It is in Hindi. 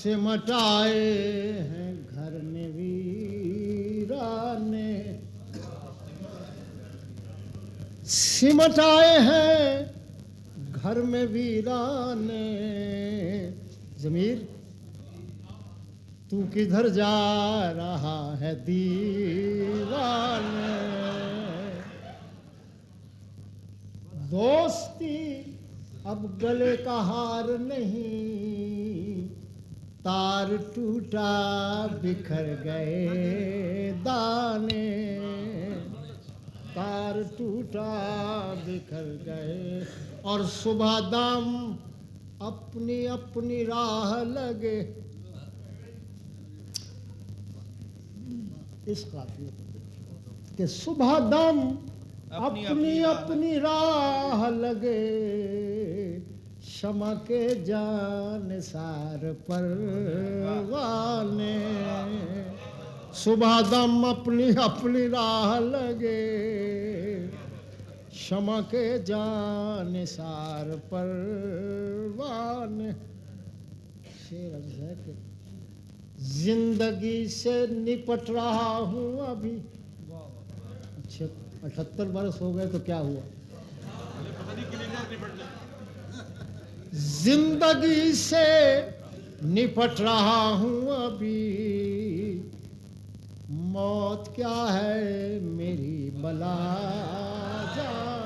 सिमटाए हैं घर ने वीराने, सिमटाए हैं घर में वीराने। ज़मीर तू किधर जा रहा है दीवाने, दोस्ती अब गले का हार नहीं, तार टूटा बिखर गए दाने, तार टूटा बिखर गए। और सुबह दम अपनी अपनी राह लगे। इस काफिले कि सुबह दम अपनी अपनी राह लगे, शमा के जानिसार परवाने। सुबह दम अपनी अपनी राह लगे, शमा के जानिसार परवाने। शेर है कि जिंदगी से निपट रहा हूँ अभी। 78 बरस हो गए तो क्या हुआ? जिंदगी से निपट रहा हूँ अभी, मौत क्या है मेरी बला जाने।